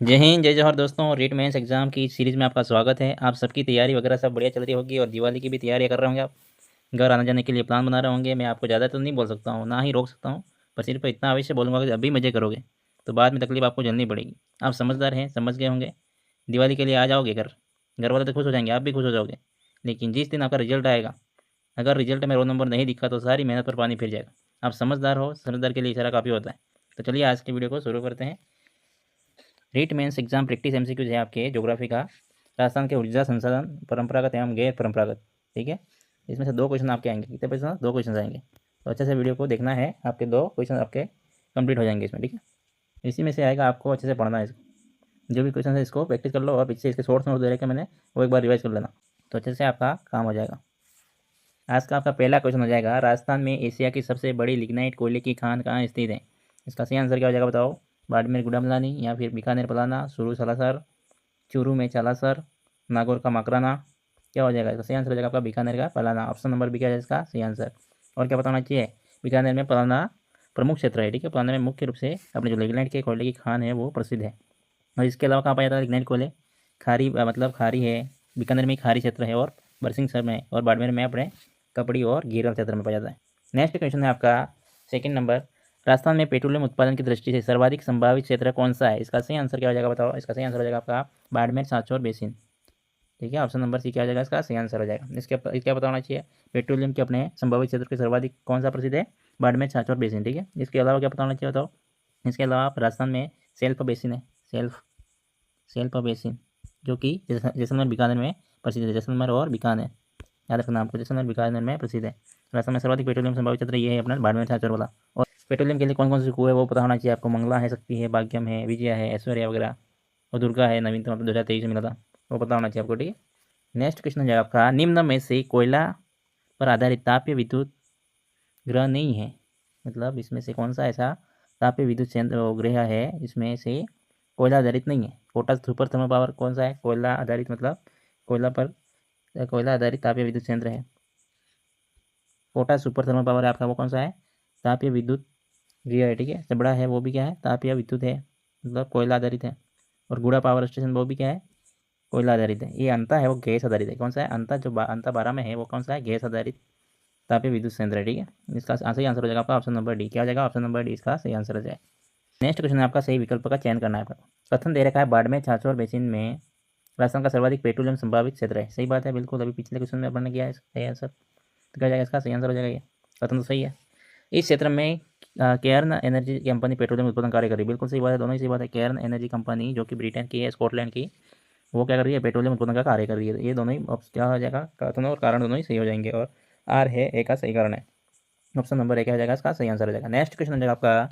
जय हिंद जय जवाहर दोस्तों। रीट मेंस एग्जाम की सीरीज़ में आपका स्वागत है। आप सबकी तैयारी वगैरह सब बढ़िया चल रही होगी और दिवाली की भी तैयारी कर रहे होंगे। आप घर आने जाने के लिए प्लान बना रहे होंगे। मैं आपको ज़्यादा तो नहीं बोल सकता हूँ, ना ही रोक सकता हूँ, पर सिर्फ इतना अवश्य बोलूँगा कि अभी मज़े करोगे तो बाद में तकलीफ आपको झेलनी पड़ेगी। आप समझदार हैं, समझ गए होंगे। दिवाली के लिए आ जाओगे घर, घर वाले तो खुश हो जाएंगे, आप भी खुश हो जाओगे। लेकिन जिस दिन आपका रिजल्ट आएगा, अगर रिजल्ट में रोल नंबर नहीं दिखा तो सारी मेहनत पर पानी फिर जाएगा। आप समझदार हो, समझदार के लिए इशारा काफ़ी होता है। तो चलिए आज की वीडियो को शुरू करते हैं। REET mains exam practice MCQs है आपके ज्योग्राफी का। राजस्थान के ऊर्जा संसाधन परंपरागत एवं गैर परंपरागत, ठीक है। इसमें से 2 क्वेश्चन आपके आएंगे। कितने क्वेश्चन? 2 क्वेश्चन आएंगे। तो अच्छे से वीडियो को देखना है, आपके 2 क्वेश्चन आपके कंप्लीट हो जाएंगे इसमें, ठीक है। इसी में से आएगा, आपको अच्छे से पढ़ना है इसको। जो भी क्वेश्चन है इसको प्रैक्टिस कर लो और पीछे इसके शॉर्ट्स नोट दे रखे मैंने, वो एक बार रिवाइज कर लेना, तो अच्छे से आपका काम हो जाएगा। आज का आपका पहला क्वेश्चन हो जाएगा, राजस्थान में एशिया की सबसे बड़ी लिग्नाइट कोयले की खान कहाँ स्थित है? इसका सही आंसर क्या हो जाएगा बताओ? बाड़मेर गुडामलानी, या फिर बीकानेर पलाना, सुरू सालासर, चूरू में चालासर, नागौर का मकराना। क्या हो जाएगा? इसका सही आंसर हो जाएगा आपका बीकानेर का पलाना। ऑप्शन नंबर बी क्या है इसका सही आंसर। और क्या बताना चाहिए? बीकानेर में पलाना प्रमुख क्षेत्र है, ठीक है। पलाना में मुख्य रूप से अपने जो लिग्नाइट के कोयले की खान है वो प्रसिद्ध है। और इसके अलावा कहाँ पाया जाता है लिग्नाइट कोयले? खारी, मतलब खारी है, बीकानेर में खारी क्षेत्र है, और बरसिंहसर में और बाड़मेर में अपने कपड़ी और गीरल क्षेत्र में पाया जाता है। नेक्स्ट क्वेश्चन है आपका सेकंड नंबर, राजस्थान में पेट्रोलियम उत्पादन की दृष्टि से सर्वाधिक संभावित क्षेत्र कौन सा है? इसका सही आंसर क्या हो जाएगा बताओ? इसका सही आंसर हो जाएगा आपका बाड़मेर सांचौर बेसिन, ठीक है। ऑप्शन नंबर सी क्या हो जाएगा इसका सही आंसर हो जाएगा। इसके क्या बताना चाहिए? पेट्रोलियम के अपने संभावित क्षेत्र के सर्वाधिक कौन सा प्रसिद्ध है? बाड़मेर सांचौर बेसिन, ठीक है। इसके अलावा क्या बताना चाहिए बताओ? इसके अलावा आप राजस्थान में सेल्फ बेसिन है, सेल्फ बेसिन, जो कि जैसलमेर बीकानेर में प्रसिद्ध है। जैसलमेर और बीकानेर, याद रखना आपको, जैसलमेर बीकानेर में प्रसिद्ध है। राजस्थान में सर्वाधिक पेट्रोलियम संभावित क्षेत्र ये है अपना बाड़मेर सांचौर वाला। और पेट्रोलियम के लिए कौन कौन से कुएं है वो पता होना चाहिए आपको। मंगला है, शक्ति है, भाग्यम है, विजया है, ऐश्वर्या वगैरह, और दुर्गा है, नवीनतम 2023 में मिला था, वो पता होना चाहिए आपको, ठीक है। नेक्स्ट क्वेश्चन है आपका, निम्न में से कोयला पर आधारित तापीय विद्युत ग्रह नहीं है? मतलब इसमें से कौन सा ऐसा तापीय विद्युत ग्रह है इसमें से कोयला आधारित नहीं है? कोटा सुपर थर्मल पावर कौन सा है? कोयला आधारित, मतलब कोयला आधारित तापीय विद्युत संयंत्र है। कोटा सुपर थर्मल पावर है आपका, वो कौन सा है? तापीय विद्युत गृह है, ठीक है। चबड़ा है, वो भी क्या है? तापीय विद्युत है, मतलब कोयला आधारित है। और गुड़ा पावर स्टेशन वो भी क्या है? कोयला आधारित है। ये अंता है वो गैस आधारित है। कौन सा है? अंता, जो अंता 12 में है वो कौन सा है? गैस आधारित तापीय विद्युत संयंत्र है, ठीक है। इसका सही आंसर हो जाएगा आपका ऑप्शन नंबर डी। क्या हो जाएगा? ऑप्शन नंबर डी इसका सही आंसर हो जाएगा। नेक्स्ट क्वेश्चन है आपका, सही विकल्प का चयन करना है आपका। कथन दे रखा है बाड़मेर सांचौर बेसिन में राजस्थान का सर्वाधिक पेट्रोलियम संभावित क्षेत्र है। सही बात है, बिल्कुल। अभी पिछले क्वेश्चन में अपन ने किया है सही आंसर, तो क्या हो जाएगा इसका सही आंसर हो जाएगा। ये कथन तो सही है। इस क्षेत्र में केयर्न एनर्जी कंपनी पेट्रोलियम उत्पादन कार्य कर रही है। बिल्कुल सही बात है, दोनों ही सही बात है। केयर्न एनर्जी कंपनी जो कि ब्रिटेन की है, स्कॉटलैंड की, वो क्या कर रही है? पेट्रोलियम उत्पादन का कार्य कर रही है। ये दोनों ही क्या हो जाएगा? कथन और कारण दोनों ही सही हो जाएंगे, और आर है ए का सही कारण है। ऑप्शन नंबर ए क्या हो जाएगा इसका सही आंसर हो जाएगा। नेक्स्ट क्वेश्चन हो जाएगा आपका,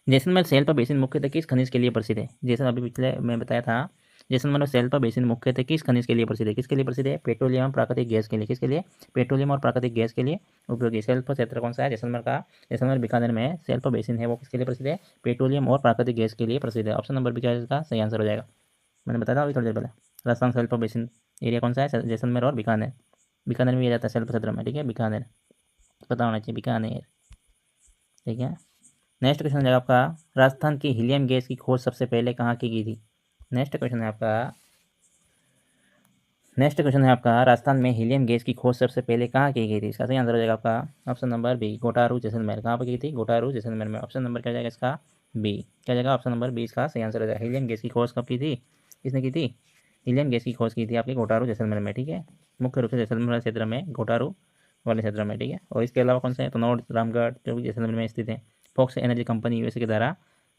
जैसलमेर सेल्फ बेसिन मुख्यतः किस खनिज के लिए प्रसिद्ध है? जैसे अभी पिछले मैं बताया था, जैसलमेर सेल्फ बेसिन मुख्यतः किस खनिज के लिए प्रसिद्ध है? किसके लिए प्रसिद्ध है? पेट्रोलियम, प्राकृतिक गैस के लिए। किसके लिए? पेट्रोलियम और प्राकृतिक गैस के लिए उपयोगी। सेल्फ क्षेत्र कौन सा है जैसलमेर का? जैसलमेर बीकानेर में सेल्फ बेसिन है, वो किसके लिए प्रसिद्ध है? पेट्रोलियम और प्राकृतिक गैस के लिए प्रसिद्ध है। ऑप्शन नंबर बी क्या है इसका सही आंसर हो जाएगा। मैंने बताया था अभी थोड़ी देर पहले। राजस्थान सेल्फ बेसिन एरिया कौन सा है? जैसलमेर और बीकानेर। बीकानेर में आ जाता है सेल्फ क्षेत्र में, ठीक है। बीकानेर पता होना चाहिए, बीकानेर, ठीक है। नेक्स्ट क्वेश्चन है आपका, राजस्थान की हीलियम गैस की खोज सबसे पहले कहाँ की गई थी? नेक्स्ट क्वेश्चन है आपका, राजस्थान में हीलियम गैस की खोज सबसे पहले कहाँ की गई थी? इसका सही आंसर हो जाएगा आपका ऑप्शन नंबर बी, गोटारू जैसलमेर। कहाँ पर की थी? गोटारू जैसलमेर में। ऑप्शन नंबर क्या हो जाएगा इसका? बी। क्या जाएगा? ऑप्शन नंबर बी इसका सही आंसर हो जाएगा। हीलियम गैस की खोज कब की थी? किसने की थी? हीलियम गैस की खोज की थी आपकी गोटारू जैसलमेर में, ठीक है। मुख्य रूप से जैसलमेर क्षेत्र में, गोटारू वाले क्षेत्र में, ठीक है। और इसके अलावा कौन से हैं? तनौर, रामगढ़, जो भी जैसलमेर में स्थित है। फॉक्स एनर्जी कंपनी यूएसए के द्वारा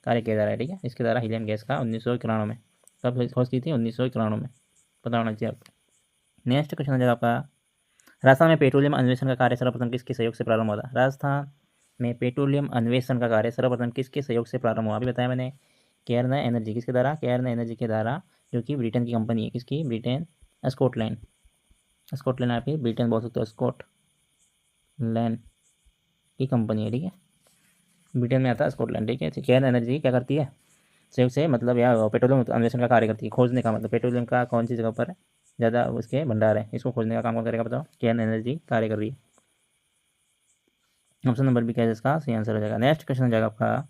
कार्य किया जा रहा है, ठीक है। इसके द्वारा हीलियम गैस का 1991 में, कब खोज की थी? 1991 में, पता होना चाहिए आपको। नेक्स्ट क्वेश्चन हो जाएगा आपका, राजस्थान में पेट्रोलियम अन्वेषण का कार्य सर्वप्रथम किसके सहयोग से प्रारंभ हुआ था? राजस्थान में पेट्रोलियम अन्वेषण का कार्य सर्वप्रथम किसके सहयोग से प्रारंभ हुआ? अभी बताया मैंने, केयर्न एनर्जी। किसके द्वारा? केयर्न एनर्जी के द्वारा, जो कि ब्रिटेन की कंपनी है। किसकी? Britain, Scotland. स्कॉटलैंड आप ब्रिटेन बोल सकते हो, स्कॉटलैंड की कंपनी है, ठीक है। ब्रिटेन में आता है स्कॉटलैंड, ठीक है। केयर्न एनर्जी क्या करती है? सहयोग से, मतलब यहाँ पेट्रोलियम अन्वेषण का कार्य करती है। खोजने का मतलब पेट्रोलियम का कौन सी जगह पर ज़्यादा उसके भंडार है, इसको खोजने का काम कौन करेगा बताओ? केयर्न एनर्जी कार्य कर रही है। ऑप्शन नंबर बी क्या है इसका सही आंसर हो जाएगा। नेक्स्ट क्वेश्चन हो जाएगा आपका,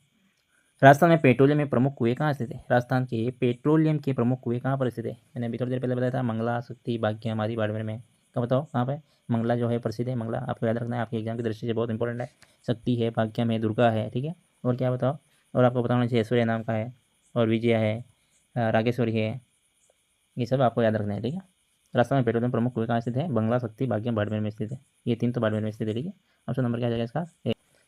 राजस्थान में पेट्रोलियम में प्रमुख कुएं कहाँ स्थित है? राजस्थान के पेट्रोलियम के प्रमुख कुएं कहाँ पर स्थित है? मैंने अभी थोड़ी देर पहले बताया था, मंगला, शक्ति, भाग्य, आदि, बाड़मेर में। कब बताओ कहाँ पे? मंगला जो है प्रसिद्ध है, मंगला आपको याद रखना है, आपके एग्जाम की दृष्टि से बहुत इंपॉर्टेंट है। शक्ति है, भाग्य में दुर्गा है, ठीक है। और क्या बताओ, और आपको बताना चाहिए ऐश्वर्या नाम का है, और विजया है, रागेश्वरी है, ये सब आपको याद रखना है, ठीक है। राजस्थान में पेट्रोलियम प्रमुख कुएं कहाँ स्थित है? बंगला, शक्ति, भाग्य, बाड़मेर में स्थित है। ये तीन तो बाड़मेर में स्थित है, ठीक है। ऑप्शन नंबर क्या आ जाएगा इसका?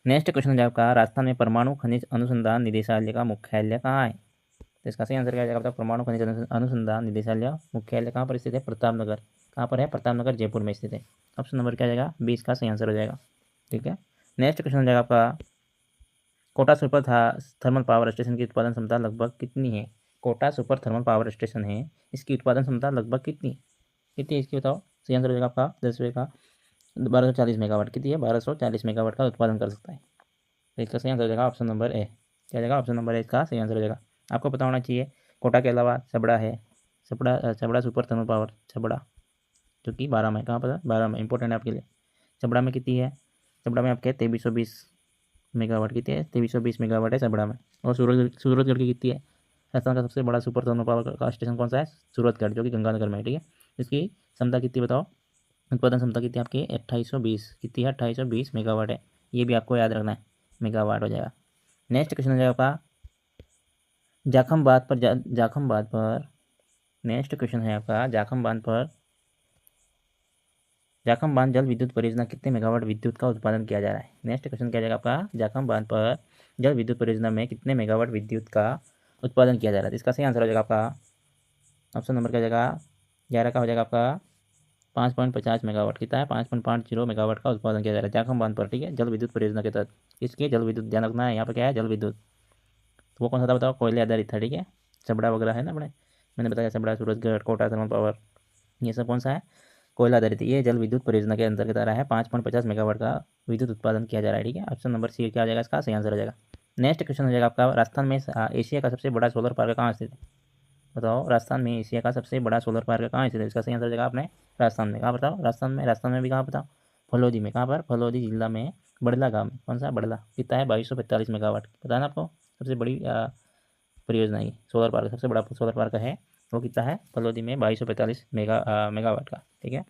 नेक्स्ट क्वेश्चन है आपका, राजस्थान में परमाणु खनिज अनुसंधान निदेशालय का मुख्यालय कहाँ है? तो इसका सही आंसर क्या आ जाएगा? परमाणु खनिज अनुसंधान निदेशालय मुख्यालय कहाँ पर स्थित है? प्रतापनगर। कहाँ पर है? प्रतापनगर, जयपुर में स्थित है। ऑप्शन नंबर क्या आ जाएगा? 20 का सही आंसर हो जाएगा, ठीक है। नेक्स्ट क्वेश्चन हो जाएगा आपका, Kota Super thermal power Station की उत्पादन क्षमता लगभग कितनी है? Kota Super thermal power Station है, इसकी उत्पादन क्षमता लगभग कितनी कितनी इसकी बताओ? सही आंसर हो जाएगा आपका 10वें का 1240 मेगावाट। कितनी है? 1240 मेगावाट का उत्पादन कर सकता है। तो इसका सही आंसर हो जाएगा ऑप्शन नंबर ए। क्या जाएगा? ऑप्शन नंबर ए इसका सही आंसर हो जाएगा। आपको पता होना चाहिए, कोटा के अलावा छबड़ा है, Chhabra super thermal power, Chhabra, जो कि 12 में, कहाँ पर? 12 में, इंपॉर्टेंट है आपके लिए। छबड़ा में कितनी है? छबड़ा में आपके 2320 मेगावाट। कितनी है? 2320 मेगावाट है छबड़ा में। और सूरजगढ़ की कितनी है? राजस्थान का सबसे बड़ा सुपर थर्मल पावर का स्टेशन कौन सा है? सूरजगढ़, जो कि गंगानगर में है, ठीक है। इसकी क्षमता कितनी बताओ? उत्पादन क्षमता कितनी आपकी? 2820। कितनी है? 2820 मेगावाट है। ये भी आपको याद रखना है, मेगावाट हो जाएगा। नेक्स्ट क्वेश्चन हो जाएगा आपका, जाखम बांध पर नेक्स्ट क्वेश्चन है आपका, जाखम बांध जल विद्युत परियोजना कितने मेगावाट विद्युत का उत्पादन किया जा रहा है? नेक्स्ट क्वेश्चन क्या जाएगा आपका, जाखम बांध पर जल विद्युत परियोजना में कितने मेगावाट विद्युत का उत्पादन किया जा रहा है? इसका सही आंसर हो जाएगा आपका ऑप्शन नंबर क्या जाएगा? 11 का हो जाएगा आपका 5.50 मेगावाट। कितना है? 5.50 मेगावाट का उत्पादन किया जा रहा है जाखम बांध पर, ठीक है, जल विद्युत परियोजना के तहत। इसके जल विद्युत ध्यान रखना है, यहाँ पर क्या है? जल विद्युत। तो वो कौन सा था बताओ? कोयले आधारित था, ठीक है। छबड़ा वगैरह है ना अपने, मैंने बताया छबड़ा, सूरजगढ़, कोटा थर्मल पावर, ये सब कौन सा है? कोयला आधारित। ये जल विद्युत परियोजना के अंतर्गत आ रहा है। 5.50 मेगावाट का विद्युत उत्पादन किया जा रहा है, ठीक है। ऑप्शन नंबर सी क्या आ जाएगा? इसका सही आंसर हो जाएगा। नेक्स्ट क्वेश्चन हो जाएगा आपका, राजस्थान में एशिया का सबसे बड़ा सोलर पार्क कहाँ स्थित है? बताओ, राजस्थान में एशिया का सबसे बड़ा सोलर पार्क कहाँ स्थित है? इसका सही आंसर हो जाएगा आपने राजस्थान में। कहाँ बताओ? राजस्थान में भी कहाँ बताओ? फलोदी में। कहाँ पर? फलोदी जिला में, बड़ला गाँव में। कौन सा? बड़ला। कितना है? 2245 मेगावाट। पता है ना आपको? सबसे बड़ी परियोजना ये सोलर पार्क, सबसे बड़ा सोलर पार्क है, वो कितना है? फलोदी में 2245 मेगावाट का, ठीक है।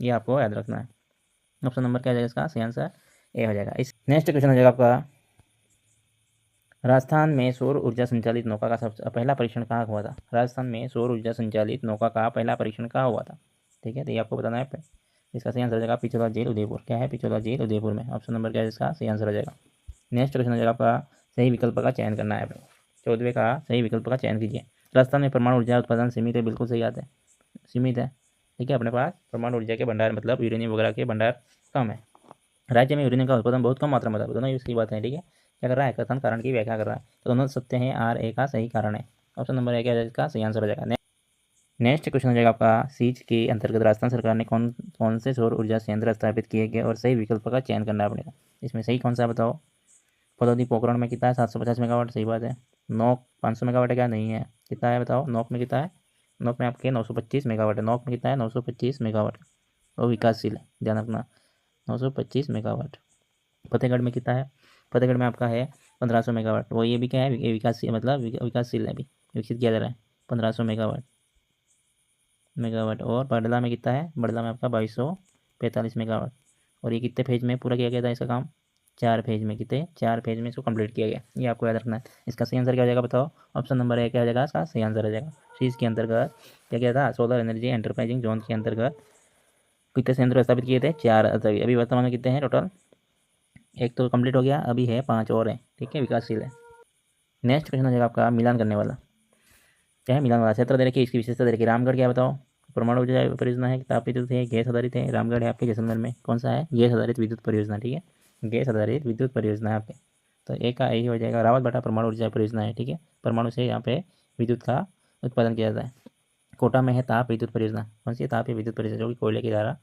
ये आपको याद रखना है। ऑप्शन नंबर क्या जाएगा इसका? सही आंसर ए हो जाएगा। इस नेक्स्ट क्वेश्चन हो जाएगा आपका, राजस्थान में सौर ऊर्जा संचालित नौका का सबसे पहला परीक्षण कहाँ हुआ था? राजस्थान में सौर ऊर्जा संचालित नौका का पहला परीक्षण कहाँ हुआ था? ठीक है, तो ये आपको बताना है। इसका सही आंसर हो जाएगा पिछोला झील, उदयपुर। क्या है? पिछोला झील, उदयपुर में। ऑप्शन नंबर क्या है इसका? सही आंसर हो जाएगा। नेक्स्ट क्वेश्चन हो जाएगा आपका, सही विकल्प का चयन करना है। 14वें का सही विकल्प का चयन कीजिए। राजस्थान में परमाणु ऊर्जा उत्पादन सीमित है, बिल्कुल सही बात है, सीमित है, ठीक है। अपने पास परमाणु ऊर्जा के भंडार, मतलब यूरेनियम वगैरह के भंडार कम है। राज्य में यूरेनियम का उत्पादन बहुत कम मात्रा में होता है। दोनों ये सही बात है, ठीक है। क्या कर रहा है? कथन कारण की व्याख्या कर रहा है, तो दोनों सत्य हैं। आर ए का सही कारण है। ऑप्शन नंबर ए क्या है इसका? सही आंसर हो जाएगा। नेक्स्ट क्वेश्चन हो जाएगा आपका, सीज के अंतर्गत राजस्थान सरकार ने कौन कौन से सौर ऊर्जा संयंत्र स्थापित किए गए और सही विकल्प का चयन करना पड़ेगा। इसमें सही कौन सा बताओ? फलौदी पोखरण में कितना है? 750 मेगावाट, सही बात है। नोक 500 मेगावाट है क्या? नहीं है। कितना है बताओ? नोक में कितना है? नोक में आपके 925 मेगावाट है। नोक में कितना है? 925 मेगावाट, वो विकासशील है, ध्यान रखना, 925 मेगावाट। फतेहगढ़ में कितना है? फतेहगढ़ में आपका है 1500 मेगावाट। वो ये भी क्या है? विकासशील, मतलब विकासशील है, अभी विकसित किया जा रहा है। 1500 मेगावाट। और बड़ला में कितना है? बड़ला में आपका 2245 मेगावाट। और ये कितने फेज में पूरा किया गया था इसका काम? 4 फेज में। कितने? 4 फेज में इसको कंप्लीट किया गया। ये आपको याद रखना है। इसका सही आंसर क्या हो जाएगा बताओ? ऑप्शन नंबर ए क्या हो जाएगा? इसका सही आंसर हो जाएगा। सीज के अंतर्गत क्या किया था? सोलर एनर्जी एंटरप्राइजिंग जोन के अंतर्गत कितने संयंत्र स्थापित किए थे? 4। अभी वर्तमान में कितने हैं टोटल? एक तो कंप्लीट हो गया, अभी है 5 और हैं, ठीक है, विकासशील है। नेक्स्ट क्वेश्चन हो जाएगा आपका, मिलान करने वाला। क्या है? मिलान वाला क्षेत्र दे रखिए, इसकी विशेषता दे रखिए। रामगढ़ क्या बताओ? परमाणु ऊर्जा परियोजना है, तापित है, गैस आधारित है। रामगढ़ है आपके जैसलमेर में। कौन सा है? गैस आधारित विद्युत परियोजना, ठीक है, गैस आधारित विद्युत परियोजना है आपके। तो एक का यही हो जाएगा। रावत भाटा परमाणु ऊर्जा परियोजना है, ठीक है, परमाणु से यहाँ पे विद्युत का उत्पादन किया जाता है। कोटा में है ताप विद्युत परियोजना। कौन सी है? ताप विद्युत परियोजना, जो कि कोयले के द्वारा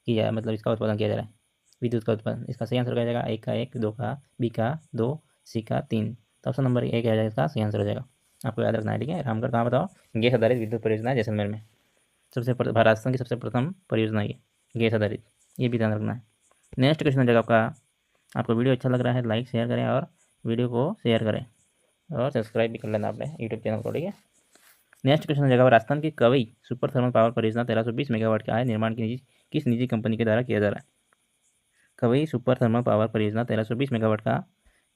किया है, मतलब इसका उत्पादन किया जा रहा है, विद्युत का उत्पादन। इसका सही आंसर क्या जाएगा? एक का 1, 2 का, बी का 2, सी का 3। तो ऑप्शन नंबर ए क्या जाएगा? इसका सही आंसर हो जाएगा। आपको याद रखना है, ठीक है। रामगढ़ कहाँ बताओ? गैस आधारित विद्युत परियोजना है, जैसलमेर में। राजस्थान की सबसे प्रथम परियोजना ये गैस आधारित, ये भी ध्यान रखना है। नेक्स्ट क्वेश्चन हो जाएगा आपका, आपको वीडियो अच्छा लग रहा है लाइक शेयर करें और वीडियो को शेयर करें और सब्सक्राइब भी कर लेना अपने यूट्यूब चैनल को, ठीक है। नेक्स्ट क्वेश्चन हो जाएगा, राजस्थान की कवई सुपर थर्मल पावर परियोजना 1320 मेगावाट का है निर्माण किस निजी कंपनी के द्वारा किया जा रहा है। कवई सुपर थर्मल पावर परियोजना 1320 मेगावाट का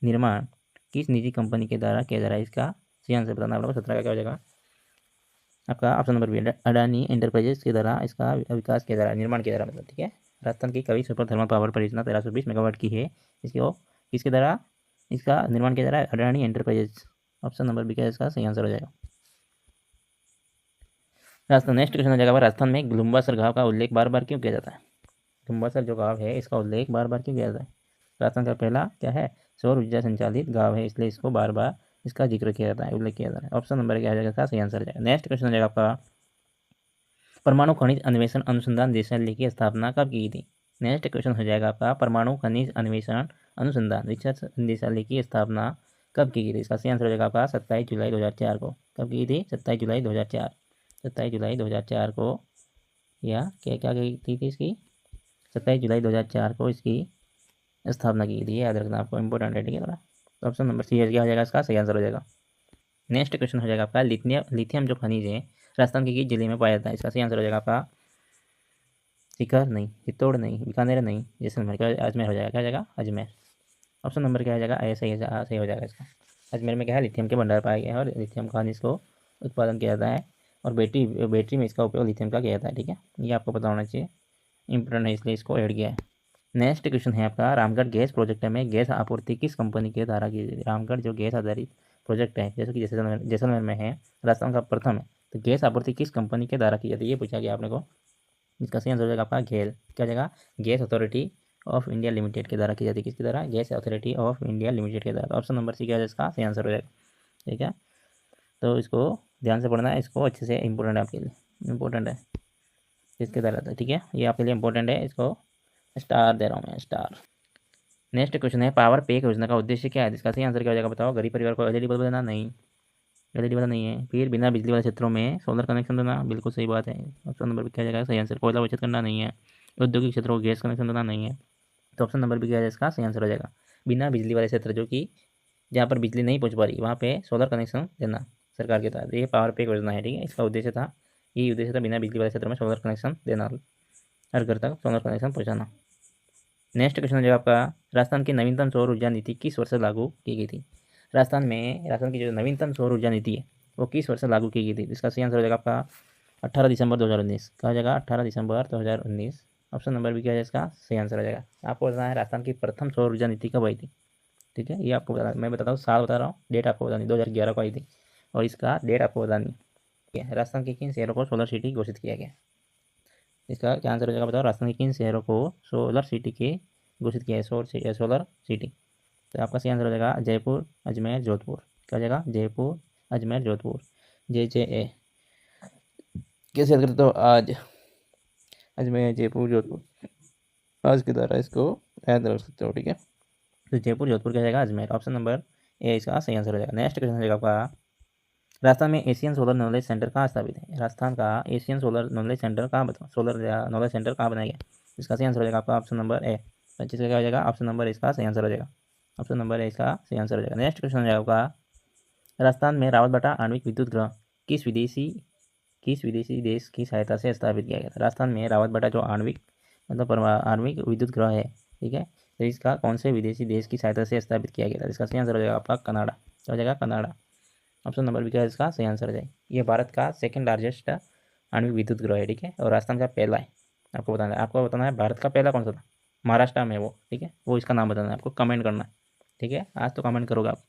निर्माण किस निजी कंपनी के द्वारा किया जा रहा है, इसका सही आंसर बताना आप लोग को। 17 का क्या हो जाएगा आपका option number B, Adani Enterprises के द्वारा इसका विकास किया जा रहा है, निर्माण किया जा रहा है मतलब, ठीक है। राजस्थान की कवई सुपर थर्मल पावर परियोजना 1320 मेगावाट की है, इसको किसके द्वारा इसका निर्माण किया जा रहा है, Adani Enterprises. Option number B का इसका सही आंसर हो जाएगा। राजस्थान नेक्स्ट क्वेश्चन हो जाएगा, राजस्थान में लुम्बासर गाँव का उल्लेख बार बार क्यों किया जाता है। लुम्बासर जो गाँव है इसका उल्लेख बार बार क्यों किया जाता है। राजस्थान का पहला क्या है, सौर ऊर्जा संचालित गाँव है, इसलिए इसको बार बार इसका जिक्र किया जाता है, उल्लेख किया जाता है। ऑप्शन नंबर क्या हो जाएगा इसका सही आंसर हो जाएगा। नेक्स्ट क्वेश्चन हो जाएगा आपका, परमाणु खनिज अन्वेषण अनुसंधान निदेशालय की स्थापना कब की गई थी। नेक्स्ट क्वेश्चन हो जाएगा आपका, परमाणु खनिज अन्वेषण अनुसंधान रिसर्च निदेशालय की स्थापना कब की गई थी, इसका सही आंसर हो जाएगा आपका 27 जुलाई 2004 को। कब की गई थी, 27 जुलाई 2004, 27 जुलाई 2004 को, या क्या क्या की थी इसकी, 27 जुलाई 2004 को इसकी स्थापना की गई थी, याद रखना आपको, इंपॉर्टेंट है, ठीक है थोड़ा। तो ऑप्शन नंबर सी क्या हो जाएगा इसका सही आंसर हो जाएगा। नेक्स्ट क्वेश्चन हो जाएगा आपका, लिथियम जो खनिज है राजस्थान के किस जिले में पाया जाता है, इसका सही आंसर हो जाएगा आपका सीकर नहीं, चित्तौड़ नहीं, बीकानेर नहीं, जैसलमेर, क्या अजमेर हो जाएगा, क्या हो जाएगा अजमेर। ऑप्शन नंबर क्या हो जाएगा ऐसा ही सही हो जाएगा इसका। अजमेर में क्या है, लिथियम के भंडार पाए गए हैं और लिथियम खनिज को उत्पादन किया जाता है और बैटरी में इसका उपयोग लिथियम का किया जाता है, ठीक है। ये आपको पता होना चाहिए, इंपॉर्टेंट है इसलिए इसको ऐड किया है। नेक्स्ट क्वेश्चन है आपका, रामगढ़ गैस प्रोजेक्ट में गैस आपूर्ति किस कंपनी के द्वारा की जाती है। रामगढ़ जो गैस आधारित प्रोजेक्ट है, जैसे कि जैसलमेर में है, राजस्थान का प्रथम है, तो गैस आपूर्ति किस कंपनी के द्वारा की जाती है, ये पूछा गया आपने को। इसका सही आंसर हो जाएगा आपका गेल, क्या हो जाएगा, gas authority of India limited के द्वारा की जाती है, किसके द्वारा, gas authority of India limited के द्वारा। ऑप्शन नंबर सी क्या है इसका सही आंसर हो जाएगा, ठीक है। तो इसको ध्यान से पढ़ना है, इसको अच्छे से इंपॉर्टेंट है आपके लिए, इंपॉर्टेंट है इसके द्वारा, ठीक है, ये आपके लिए इंपॉर्टेंट है, इसको स्टार दे रहा हूँ मैं, स्टार। नेक्स्ट क्वेश्चन है, पावर पैक योजना का उद्देश्य क्या है, इसका सही आंसर क्या हो जाएगा बताओ। गरीब परिवार को एलईडी बल्ब देना, नहीं, एलईडी वाला नहीं है। फिर बिना बिजली वाले क्षेत्रों में सोलर कनेक्शन देना, बिल्कुल सही बात है। ऑप्शन नंबर भी क्या जाएगा सही आंसर। कोयला बचत करना, नहीं है। औद्योगिक क्षेत्रों को गैस कनेक्शन देना, नहीं है। तो ऑप्शन नंबर भी क्या है इसका सही आंसर हो जाएगा, बिना बिजली वाले क्षेत्र, जो कि जहाँ पर बिजली नहीं पहुँच पा रही वहाँ पे सोलर कनेक्शन देना सरकार के तहत, ये पावर पैक योजना है, ठीक है। इसका उद्देश्य था, ये उद्देश्य था बिना बिजली वाले क्षेत्र में सोलर कनेक्शन देना, हर घर तक सोलर कनेक्शन पहुँचाना। नेक्स्ट क्वेश्चन जो आपका, राजस्थान की नवीनतम सौर ऊर्जा नीति किस वर्ष लागू की गई थी। राजस्थान की जो नवीनतम सौर ऊर्जा नीति है वो किस वर्ष लागू की गई थी, इसका सही आंसर हो जाएगा आपका 18 दिसंबर 2019। कहा जाएगा 18 दिसंबर 2019। ऑप्शन नंबर भी क्या है इसका सही आंसर हो जाएगा। आपको बताना है राजस्थान की प्रथम सौर ऊर्जा नीति कब आई थी, ठीक है। ये आपको बताना, मैं बताता हूँ साल बता रहा हूँ, डेट आपको बतानी 2011 को आई थी और इसका डेट आपको बतानी है। राजस्थान के किन शहरों को सोलर सिटी घोषित किया गया, इसका क्या आंसर हो जाएगा बताओ। राजस्थान के किन शहरों को सोलर सिटी के घोषित किया है, सोलर सिटी। तो आपका सही आंसर हो जाएगा जयपुर, अजमेर, जोधपुर। क्या हो जाएगा, जयपुर, अजमेर, जोधपुर। JJA कैसे याद करते हो, आज, अजमेर, जयपुर, जोधपुर, आज के द्वारा इसको याद रख सकते हो, ठीक है। तो जयपुर, जोधपुर क्या जाएगा अजमेर। ऑप्शन नंबर ए इसका सही आंसर हो जाएगा। नेक्स्ट क्वेश्चन हो जाएगा आपका, राजस्थान में एशियन सोलर नॉलेज सेंटर कहाँ स्थापित है। राजस्थान का एशियन सोलर नॉलेज सेंटर कहाँ बताओ, सोलर नॉलेज सेंटर कहाँ बनाया गया, इसका सही आंसर हो जाएगा आपका ऑप्शन नंबर ए। 25 का क्या हो जाएगा, ऑप्शन नंबर इसका सही आंसर हो जाएगा। ऑप्शन नंबर ए इसका सही आंसर हो जाएगा। नेक्स्ट क्वेश्चन हो जाएगा आपका, राजस्थान में रावतबाटा आणविक विद्युत गृह किस विदेशी देश की सहायता से स्थापित किया गया था। राजस्थान में रावतबाटा जो आणविक आणविक विद्युत गृह है, ठीक है, तो इसका कौन से विदेशी देश की सहायता से स्थापित किया गया था, इसका सही आंसर हो जाएगा आपका कनाडा। क्या हो जाएगा, कनाडा। ऑप्शन नंबर भी क्या है इसका सही आंसर हो जाएगा। ये भारत का सेकंड लार्जेस्ट आणविक विद्युत गृह है, ठीक है, और राजस्थान का पहला है। आपको बताना है भारत का पहला कौन सा था, महाराष्ट्र में वो, ठीक है, वो इसका नाम बताना है आपको, कमेंट करना है, ठीक है, आज तो कमेंट करोगे आप।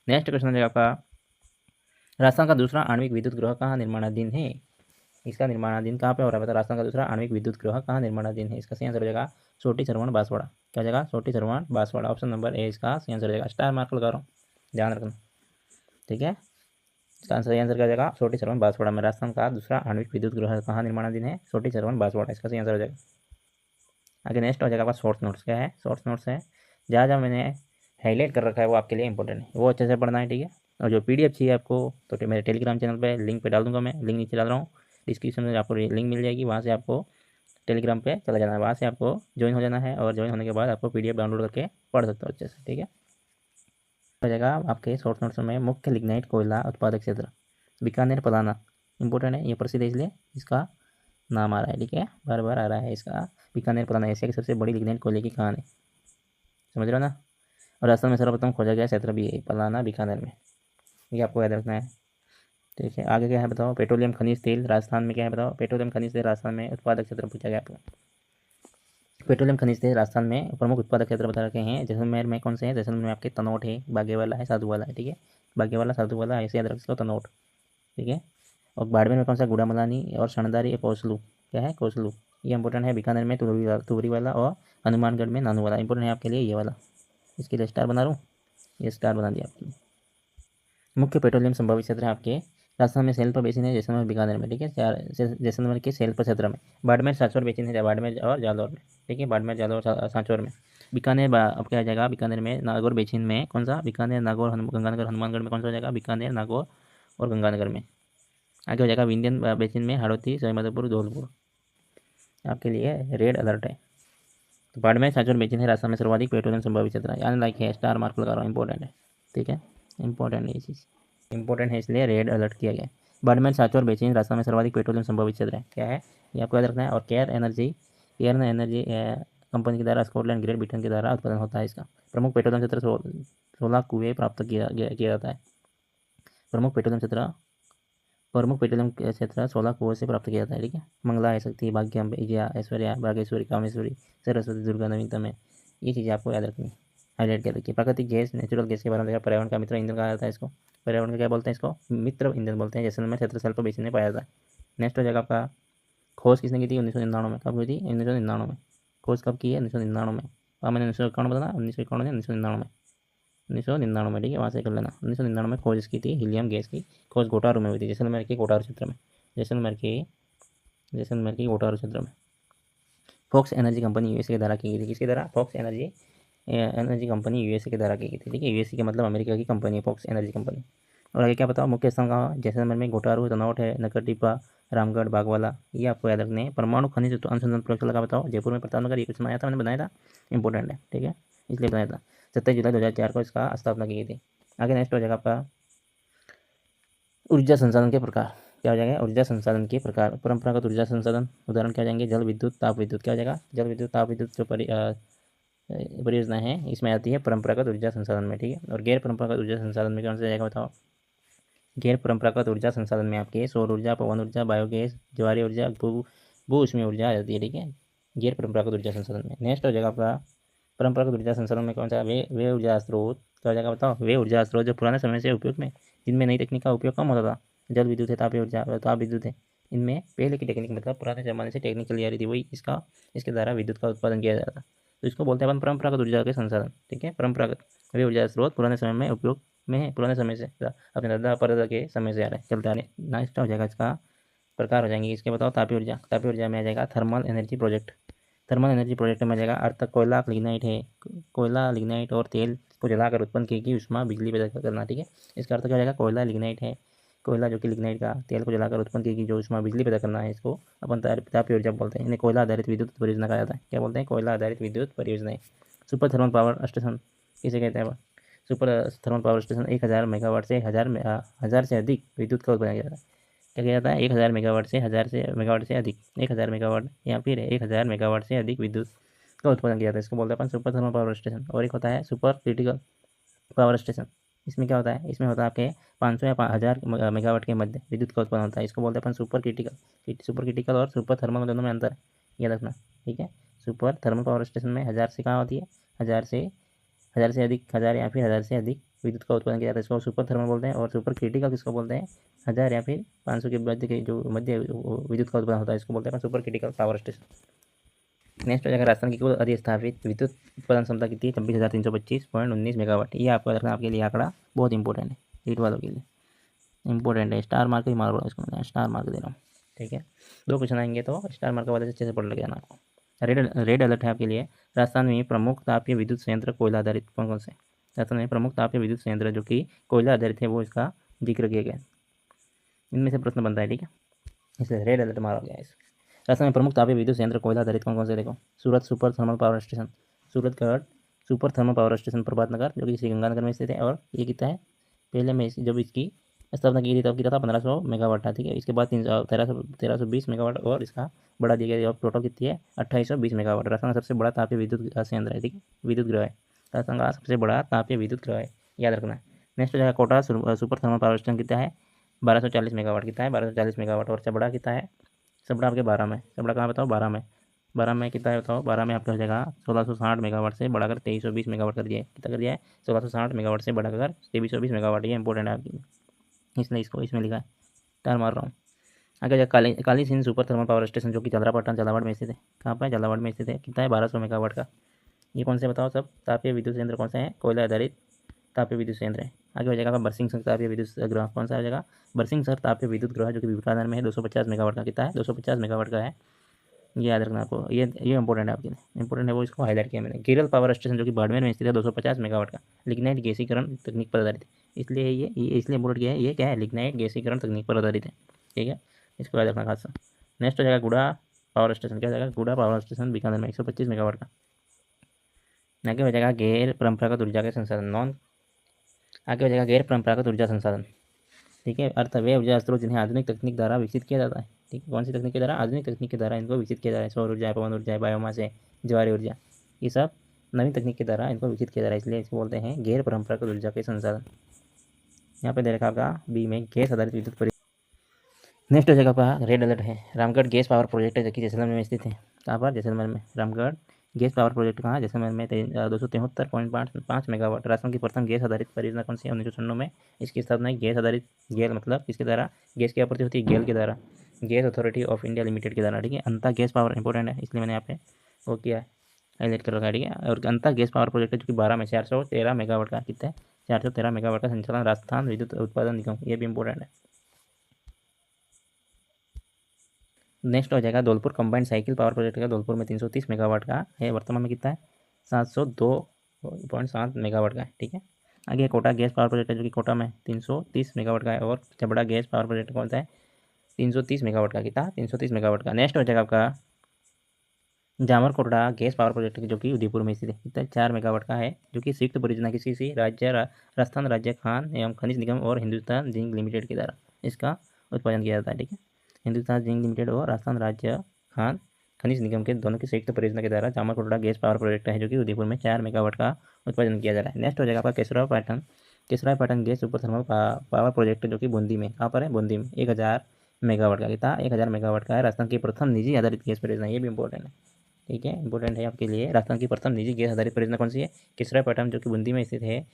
नेक्स्ट क्वेश्चन हो जाएगा आपका, राजस्थान का दूसरा आणविक विद्युत गृह कहाँ निर्माणाधीन है, इसका निर्माणाधीन कहाँ पे हो रहा है, राजस्थान का दूसरा आणविक विद्युत गृह कहाँ निर्माणाधीन है, इसका सही आंसर हो जाएगा सोटी सरवण बांसवाड़ा। क्या हो जाएगा, सोटी सरवण बांसवाड़ा। ऑप्शन नंबर ए इसका सही आंसर हो जाएगा। स्टार मार्क लगा रहा हूँ, ध्यान रखना, ठीक है। इसका सही आंसर क्या हो जाएगा, सोटी सरवण बांसवाड़ा में राजस्थान का दूसरा आणविक विद्युत गृह कहाँ निर्माणाधीन है, सोटी सरवण बांसवाड़ा, इसका सही आंसर हो जाएगा। आगे नेक्स्ट हो जाएगा आपका शॉर्ट्स नोट्स। क्या है, शॉर्ट्स नोट्स है, जहाँ जहाँ मैंने हाईलाइट कर रखा है वो आपके लिए इंपॉर्टेंट है, वो अच्छे से पढ़ना है, ठीक है। और जो PDF चाहिए आपको तो मेरे टेलीग्राम चैनल पे लिंक पे डाल दूंगा, मैं लिंक नीचे डाल रहा हूँ, डिस्क्रिप्शन में आपको लिंक मिल जाएगी, वहाँ से आपको टेलीग्राम पे चला जाना है, वहाँ से आपको ज्वाइन हो जाना है और ज्वाइन होने के बाद आपको PDF डाउनलोड करके पढ़ सकते हो अच्छे से, ठीक है। हो जाएगा आपके शॉर्ट नोट्स में मुख्य लिग्नाइट कोयला उत्पादक क्षेत्र बीकानेर पलाना, इंपॉर्टेंट है, ये प्रसिद्ध है इसलिए इसका नाम आ रहा है, ठीक है, बार बार आ रहा है इसका। बीकानेर पलाना एशिया की सबसे बड़ी लिग्नाइट कोयले की खान है, समझ रहे हो ना। और राजस्थान में सर्वप्रथम खोजा गया क्षेत्र भी है पलाना बीकानेर में, ये आपको याद रखना है, ठीक है। आगे क्या है बताओ, पेट्रोलियम खनिज तेल राजस्थान में क्या है बताओ, पेट्रोलियम खनिज तेल राजस्थान में उत्पादक क्षेत्र पूछा गया आपको। पेट्रोलियम खनिज तेल राजस्थान में प्रमुख उत्पादक क्षेत्र बता रखे हैं। जैसलमेर में कौन से हैं, जैसलमेर में आपके तनोट है, बागेवाला है, साधुवाला है, ठीक है, बागेवाला साधुवाला ऐसे याद रख लो, तनोट, ठीक है। और बाड़मेर में कौन सा, गुड़ामलानी और शणदारी कौसलू, क्या है कौसलू, ये इंपॉर्टेंट है। बीकानेर में तुवरी वाला और हनुमानगढ़ में नानू वाला, इंपॉर्टेंट है आपके लिए ये वाला, इसके लिए स्टार बना रहा हूँ, ये स्टार बना दिया आपके लिए। मुख्य पेट्रोलियम संभावित क्षेत्र है आपके राजस्थान में सेल्फ बेसिन है, जैसलमेर बीकानेर में, ठीक है, जैसलमेर के सेल्फ क्षेत्र में, बाड़मेर सांचौर बेसिन है, बाड़मेर और जालौर में, ठीक है, बाड़मेर जालौर सांचौर में। बीकानेर अब क्या आ जाएगा, बीकानेर में नागौर बेसिन में कौन सा, बीकानेर नागौर गंगानगर हनुमानगढ़ में कौन सा हो जाएगा, बीकानेर नागौर और गंगानगर में। आगे हो जाएगा विंध्यन बेसिन में हाड़ौती सवाईमाधोपुर धौलपुर, आपके लिए रेड अलर्ट है। तो बाड़मेर सांचौर बेसिन है राजस्थान में सर्वाधिक पेट्रोलियम संभावित क्षेत्र, यानी लाइक है, स्टार मार्क लगा रहा हूँ, इंपॉर्टेंट है, ठीक है, इंपॉर्टेंट है ये चीज़, इंपॉर्टेंट है इसलिए रेड अलर्ट किया गया है। बाड़मेर सांचौर बेसिन राजस्थान में सर्वाधिक पेट्रोलियम संभावित क्षेत्र है, क्या है ये आपको याद रखना है। और केयर एनर्जी कंपनी के द्वारा स्कॉटलैंड ग्रेट ब्रिटेन के द्वारा उत्पादन होता है इसका। प्रमुख पेट्रोलियम क्षेत्र 16 कुएं प्राप्त किया जाता है, प्रमुख पेट्रोलियम क्षेत्र 16 कुओं से प्राप्त किया जाता है, ठीक है। मंगला है, शक्ति, भाग्यम, विजया, ऐश्वर्या, बागेश्वरी, कामेश्वरी, सरस्वती, दुर्गा, नवीनतम है, ये चीज़ें आपको याद रखनी, हाईलाइट कर रखिए। प्राकृतिक गैस, नेचुरल गैस के बारे में देखा, पर्यावरण का मित्र ईंधन कहा जाता है इसको, पर्यावरण का क्या बोलते हैं इसको, मित्र ईंधन बोलते हैं। जैसलमेर क्षेत्र सेल्फ बेसिन में पाया जाता है। नेक्स्ट हो जाएगा आपका, खोज किसने की थी, 1999 में, कब हुई थी, 1999 में, खोज कब की है, 1999 में, और मैंने 1951 बताना, 1951 1999 में, 1999 में, ठीक है, वहाँ से कर लेना। 1999 में खोज की थी हीलियम गैस की, खोज गोटारू में हुई थी, जैसलमेर के गोटारू क्षेत्र में, जैसलमेर के गोटारू क्षेत्र में। फॉक्स एनर्जी कंपनी यूएसए के द्वारा की गई थी, किसके द्वारा, फॉक्स एनर्जी कंपनी यूएसए के द्वारा की गई थी, ठीक है, यूएसए का मतलब अमेरिका की कंपनी है फॉक्स एनर्जी कंपनी। और आगे क्या बताओ, मुख्य स्थान कहाँ, जैसलमेर में गोटारू, तनौट है, नकटीपा, रामगढ़, बागवाला, ये आपको याद रखने हैं। परमाणु खनिज अनुसंधान प्रयोगशाला का बताओ, जयपुर में प्रतापनगर, ये क्वेश्चन आया था, मैंने बनाया था, इंपॉर्टेंट है, ठीक है, इसलिए बनाया था। 27 जुलाई 2004 को इसका स्थापना की गई थी। आगे नेक्स्ट हो जाएगा आपका ऊर्जा संसाधन के प्रकार, क्या हो जाएगा, ऊर्जा संसाधन के प्रकार। परंपरागत ऊर्जा संसाधन उदाहरण क्या हो जाएंगे, जल विद्युत, ताप विद्युत, क्या हो जाएगा, जल विद्युत, ताप विद्युत जो परियोजना है इसमें आती है परंपरागत ऊर्जा संसाधन में, ठीक है। और गैर परंपरागत ऊर्जा संसाधन में कौन सा जाएगा बताओ, गैर परंपरागत ऊर्जा संसाधन में आपके सौर ऊर्जा, पवन ऊर्जा, बायोगैस, ज्वारीय ऊर्जा, भू ऊष्मीय ऊर्जा आ जाती है, ठीक है, गैर परंपरागत ऊर्जा संसाधन में। नेक्स्ट हो जाएगा आपका परंपरागत ऊर्जा संसाधन में कौन सा, वे ऊर्जा स्रोत, क्या हो जाएगा बताओ, वे ऊर्जा स्रोत जो पुराने समय से उपयोग में, जिनमें नई तकनीक का उपयोग कम होता था, जल विद्युत है, तापीय ऊर्जा, ताप विद्युत है, इनमें पहले की टेक्निक मतलब पुराने ज़माने से टेक्निक चली आ रही थी, वही इसके द्वारा विद्युत का उत्पादन किया जाता था, तो इसको बोलते हैं अपन परंपरागत ऊर्जा के संसाधन, ठीक है। परंपरागत वे ऊर्जा स्रोत पुराने समय में उपयोग में है, पुराने समय से अपने दादा परदादा के समय से आ रहे चलते आ रहे। नेक्स्ट हो जाएगा इसका प्रकार हो जाएंगे इसके बताओ, तापीय ऊर्जा, तापीय ऊर्जा में आ जाएगा thermal energy project, thermal energy project में आ जाएगा अर्थ कोयला लिग्नाइट है, कोयला लिग्नाइट और तेल को जलाकर उत्पन्न की गई ऊष्मा बिजली पैदा करना, ठीक है, इसका अर्थ क्या हो जाएगा, कोयला लिग्नाइट है, कोयला जो कि लिग्नाइट का, तेल को जलाकर उत्पन्न की गई जो ऊष्मा बिजली पैदा करना है, इसको अपन तापीय ऊर्जा बोलते हैं। इन्हें कोयला आधारित विद्युत परियोजना कहा जाता है, क्या बोलते हैं, कोयला आधारित विद्युत परियोजनाएं। सुपर थर्मल पावर स्टेशन किसे कहते हैं, super thermal power station 1000 megawatt से हज़ार से अधिक विद्युत का उत्पादन किया जाता है, क्या किया जाता है, 1000 मेगावाट से मेगावाट से अधिक, 1000 मेगावाट या फिर 1000 मेगावाट से अधिक विद्युत का उत्पादन किया जाता है, इसको बोलते हैं अपन सुपर थर्मल पावर स्टेशन। और एक होता है सुपर क्रिटिकल पावर स्टेशन, इसमें क्या होता है, इसमें होता है आपके 500 या 1000 मेगावाट के मध्य विद्युत का उत्पादन होता है, इसको बोलते हैं अपन सुपर क्रिटिकल और सुपर थर्मल में दोनों में अंतर है, याद रखना, ठीक है। सुपर थर्मल पावर स्टेशन में 1000 से कहाँ होती है, हज़ार से अधिक, 1000 या फिर 1000 से अधिक विद्युत का उत्पादन किया जाता है, इसको सुपर थर्मल बोलते हैं। और सुपर क्रिटिकल किसको बोलते हैं, 1000 या फिर 500 के मध्य के जो मध्य विद्युत का उत्पादन होता है, इसको बोलते हैं super critical power station. Next हो जाएगा राजस्थान की कुल अधिस्थापित विद्युत उत्पादन क्षमता कितनी, 26,325.19 मेगावाट, ये आपको रखना, आपके लिए आंकड़ा बहुत इंपॉर्टेंट है, रीट वालों के लिए इंपॉर्टेंट है, स्टार मार्क ही मार रहा हूँ इसको, मैं स्टार मार्क दे रहा हूँ, ठीक है। 2 क्वेश्चन आएंगे तो स्टार मार्क का वजह से अच्छे से पढ़ लग जाना आपको। रेड अलर्ट है आपके लिए, राजस्थान में प्रमुख तापीय विद्युत संयंत्र कोयला आधारित कौन कौन से, राजस्थान में प्रमुख तापीय विद्युत संयंत्र जो कि कोयला आधारित है वो इसका जिक्र किया गया, इनमें से प्रश्न बनता है, ठीक है, इसलिए रेड अलर्ट मारा गया है। राजस्थान में प्रमुख तापीय विद्युत संयंत्र कोयला आधारित कौन कौन से देखो? Surat super thermal power station, Suratgarh super thermal power station, Prabhat Nagar जो कि श्रीगंगानगर में स्थित है। और ये कितना है, पहले में जब इसकी स्थापना की थी तब कितना था, 1500 मेगावाट था। ठीक है, इसके बाद 1320 मेगावाट और इसका बढ़ा दिया गया। टोटल कितनी है, 2820 मेगावाट। राजस्थान का सबसे बड़ा तापीय विद्युत संयंत्र है। ठीक है, विद्युत ग्रह है, राजस्थान का सबसे बड़ा तापीय विद्युत ग्रह है, याद रखना है। नेक्स्ट हो जाएगा Kota Super thermal power Station, कितना है, 1240 मेगावाट। कितना है, 1240 मेगावाट। और सबड़ा कितना है, सबड़ा आपके 12 में, सबड़ा कहाँ बताओ, 12 में, 12 में कितना है बताओ, 12 में आपका हो जाएगा 1660 मेगावाट से बढ़ाकर 2320 मेगावाट कर दिया है। कितना कर दिया है, 1660 मेगावाट से बढ़ाकर 2320 मेगावाट। ये इंपॉर्टेंट है आपकी, इसलिए इसको इसमें लिखा है, टार मार रहा हूँ। आगे जाए Kali Sindh super thermal power station जो कि जलरापाटन झालावाड़ में स्थित है। कहाँ पर, झालावाड़ में स्थित है। कितना है, 1200 मेगावाट का। ये कौन से बताओ, सब तापीय विद्युत संयंत्र कौन सा है, कोयला आधारित तापीय विद्युत संयंत्र है। आगे हो जाएगा बरसिंहसर तापीय विद्युत ग्रह, कौन सा हो जाएगा, बरसिंहसर तापीय विद्युत ग्रह जो कि बीकानेर में है, 250 मेगावाट का। कितना है, 250 मेगावाट का है, ये याद रखना आपको। ये इंपॉर्टेंट है आपके लिए, इंपॉर्टेंट है, वो इसको हाईलाइट किया मैंने। केरल पावर स्टेशन जो कि बाड़मेर में स्थित है, 250 मेगावाट का, लिग्नाइट गैसीकरण तकनीक पर आधारित, इसलिए ये इसलिए इंपॉर्टेंट किया है। ये क्या है, लिग्नाइट गैसीकरण तकनीक पर आधारित है। ठीक है, इसको याद रखना खास। नेक्स्ट हो जाएगा गुड़ा पावर स्टेशन, क्या हो जाएगा, गुड़ा पावर स्टेशन बीकानेर में, 125 मेगावाट का। आगे हो जाएगा गैर परंपरागत ऊर्जा के संसाधन, आगे हो जाएगा गैर परंपरागत ऊर्जा संसाधन। ठीक है, अर्थ वे ऊर्जा स्रोत जिन्हें आधुनिक तकनीक द्वारा विकसित किया जाता है। ठीक है, कौन सी तकनीक के द्वारा, आधुनिक तकनीक के द्वारा इनको विकसित किया जा रहा है। सौर ऊर्जा है, पवन ऊर्जा है, बायोमास है, ज्वारी ऊर्जा, ये सब नवीन तकनीक के द्वारा इनको विकसित किया जा रहा है, इसलिए इसको बोलते हैं गैर परंपरागत ऊर्जा के संसाधन। यहाँ पे दे रखा आपका बी में गैस आधारित विद्युत परिवहन। नेक्स्ट जगह पर रेड अलर्ट है, रामगढ़ गैस पावर प्रोजेक्ट है जो कि जैसलमेर में स्थित है। कहाँ पर, जैसलमेर में। रामगढ़ गैस पावर प्रोजेक्ट कहाँ, जैसलमेर में। 273.5 मेगावाट। राजस्थान की प्रथम गैस आधारित परियोजना कौन सी है, 1996 में इसकी स्थापना गैस आधारित, गेल मतलब किसके द्वारा, गैस की आपूर्ति होती है गेल के द्वारा, gas authority of India limited के द्वारा। ठीक है, अंता गैस पावर इंपॉर्टेंट है, इसलिए मैंने यहाँ पे वो किया है, हाईलाइट कर रखा है। ठीक है, और अंता गैस पावर प्रोजेक्ट है जो कि 12 में 413 मेगावाट का। कितना है, 413 मेगावाट का संचालन राजस्थान विद्युत उत्पादन निगम, ये भी इंपॉर्टेंट है। नेक्स्ट हो जाएगा Dholpur combined cycle power project का, धौलपुर में 330 मेगावाट का है, वर्तमान में कितना है, 702.7 मेगावाट का है। ठीक है, आगे कोटा गैस पावर प्रोजेक्ट है जो कि कोटा में 330 मेगावाट का है। और चबड़ा गैस पावर प्रोजेक्ट कौन सा है, 330 मेगावाट का। कितना, 330 मेगावाट का। नेक्स्ट हो जाएगा आपका जामरकोटड़ा गैस पावर प्रोजेक्ट जो कि उदयपुर में स्थित है। कितना, 4 मेगावाट का है, जो कि संयुक्त परियोजना किसी सी राजस्थान राज्य खान एवं खनिज निगम और हिंदुस्तान जिंक लिमिटेड के द्वारा इसका उत्पादन किया जाता है। ठीक है, हिंदुस्तान जिंक लिमिटेड और राजस्थान राज्य खान खनिज निगम के दोनों की संयुक्त परियोजना के द्वारा जामरकोटड़ा गैस पावर प्रोजेक्ट है जो कि उदयपुर में 4 मेगावाट का उत्पादन किया जा रहा है। नेक्स्ट हो जाएगा आपका Kesarapatan gas super thermal power project जो कि बूंदी में, कहाँ पर है, बूंदी में, 1000 मेगावाट का। कितना, 1000 मेगावाट का है। राजस्थान की प्रथम निजी आधारित गैस परियोजना, ये भी इंपॉर्टेंट है। ठीक है, इंपॉर्टेंट है आपके लिए। राजस्थान की प्रथम निजी गैस आधारित परियोजना कौन सी है, केसरापाटन जो कि बूंदी में स्थित है,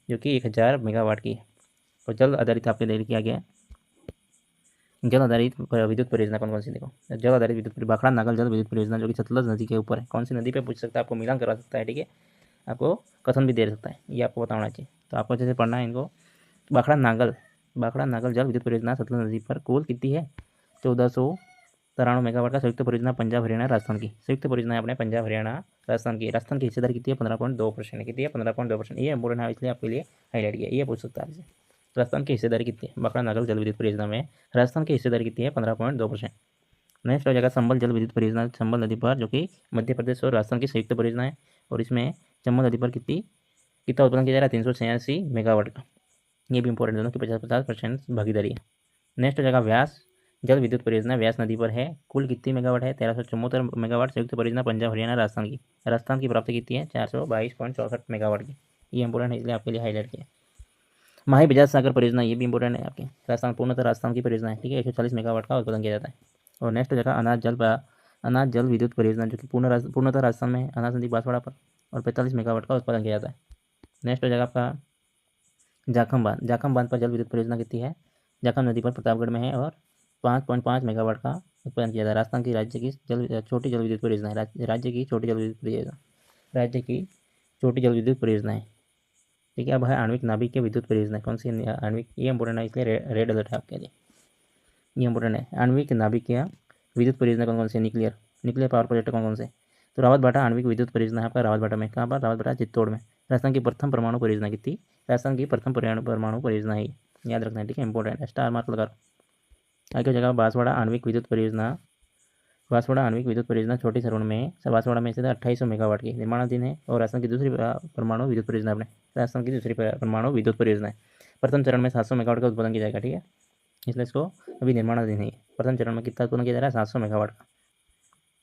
जो कि 1000 मेगावाट की है। और जल आधारित आपके लिए किया गया है, जल आधारित विद्युत परियोजना कौन कौन सी देखो, जल आधारित विद्युत भाखड़ा नागल जल विद्युत परियोजना जो कि सतलज नदी के ऊपर है। कौन सी नदी पे पूछ सकता है, आपको मिलान करा सकता है। ठीक है, आपको कथन भी दे सकता है, ये आपको बताना चाहिए, तो आपको अच्छे से पढ़ना है इनको। भाखड़ा नागल जल विद्युत परियोजना सतलज नदी पर कुल कितनी है, 1493 मेगावाट का संयुक्त परियोजना पंजाब हरियाणा राजस्थान की संयुक्त परियोजना है अपने पंजाब हरियाणा राजस्थान की हिस्सेदारी कितनी है, 15.2% है। कितनी है, 15.2%। ये इंपॉर्टेंट है, इसलिए आपके लिए हाईलाइट किया, ये पूछ सकता है आपसे। राजस्थान की हिस्सेदारी कितनी है, भाखड़ा नागल जल विद्युत परियोजना में राजस्थान की हिस्सेदारी कितनी है, 15.2%। नेक्स्ट हो जाएगा संबल जल विद्युत परियोजना संबल नदी पर जो कि मध्य प्रदेश और राजस्थान की संयुक्त परियोजना है। और इसमें चंबल नदी पर कितना उत्पादन किया जा रहा है, 386 मेगावाट का। ये भी इंपॉर्टेंट, दोनों की 50% भागीदारी है। नेक्स्ट हो जाएगा व्यास जल विद्युत परियोजना व्यास नदी पर है, कुल कितनी मेगावाट है, 1374 मेगावाट। संयुक्त परियोजना पंजाब हरियाणा राजस्थान की प्राप्ति कितनी है, 422.64 मेगावाट की। ये इंपॉर्टेंट है, इसलिए आपके लिए हाईलाइट किया। माही बजाज सागर परियोजना, ये भी इंपॉर्टेंट है आपके, पूर्णतः राजस्थान की परियोजना है। ठीक है, 140 मेगावाट का उत्पादन किया जाता है। और नेक्स्ट हो जाएगा अनाज जल विद्युत परियोजना जो कि पूर्णतः राजस्थान में है, अनाज नदी बांसवाड़ा पर, और 45 मेगावाट का उत्पादन किया जाता है। नेक्स्ट हो जाएगा आपका जाखम बांध पर जल विद्युत परियोजना कितनी है, जाखम नदी पर प्रतापगढ़ में है, और 5.5 मेगावाट का उत्पादन किया जाता है। राजस्थान की छोटी जल विद्युत परियोजना है, राज्य की छोटी जल विद्युत परियोजना है। ठीक है, अब है आणविक नाभिकीय विद्युत परियोजना, कौन सी आणविक, ये इंपॉर्टेंट है, इसलिए रेड अलर्ट है आपके लिए, ये इंपॉर्टेंट है। आणविक नाभिकीय विद्युत परियोजना कौन से, न्यूक्लियर पावर प्रोजेक्ट कौन से, तो रावतभाटा आणविक विद्युत परियोजना है आपका रावतभाटा में। कहाँ पर, रावतभाटा चित्तौड़ में। राजस्थान की प्रथम परमाणु परियोजना कितनी, राजस्थान की प्रथम परमाणु परियोजना है, याद रखना है। ठीक है, इंपॉर्टेंट है, स्टार मार्क लगा। आगे जगह बांसवाड़ा आणविक विद्युत परियोजना बांसवाड़ा आणविक विद्युत परियोजना छोटी सरुण में बांसवाड़ा में स्थित 2800 मेगावाट की निर्माणाधीन है और राजस्थान की दूसरी परमाणु विद्युत परियोजना अपने राजस्थान की दूसरी परमाणु विद्युत परियोजना है। प्रथम चरण में 700 मेगावाट का उत्पादन किया जाएगा, ठीक है, इसलिए इसको अभी निर्माणाधीन है। प्रथम चरण में कितना उत्पादन किया जा रहा है? 700 मेगावाट का।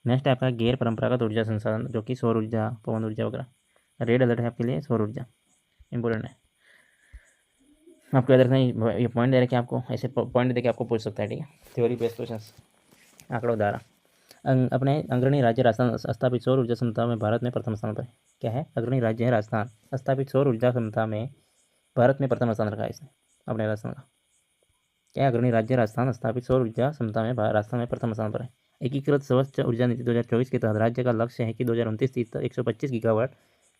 नेक्स्ट है आपका गैर परंपरागत ऊर्जा संसाधन, जो कि सौर ऊर्जा, पवन ऊर्जा वगैरह। रेड अलर्ट है आपके लिए सौर ऊर्जा, इंपॉर्टेंट है। आपको याद रखना ये पॉइंट दे रखे आपको, ऐसे पॉइंट देके आपको पूछ सकता है, ठीक है, थ्योरी बेस्ड क्वेश्चन। आंकड़ों द्वारा अपने अग्रणी राज्य राजस्थान स्थापित सौर ऊर्जा क्षमता में भारत में प्रथम स्थान पर है। क्या है? अग्रणी राज्य है राजस्थान, स्थापित सौर ऊर्जा क्षमता में भारत में प्रथम स्थान रखा है इसने अपने राजस्थान का। क्या अग्रणी राज्य राजस्थान स्थापित सौर ऊर्जा क्षमता में राजस्थान में प्रथम स्थान पर है। एकीकृत स्वच्छ ऊर्जा नीति 2024 के तहत राज्य का लक्ष्य है कि 2029 तक 125 गीगावाट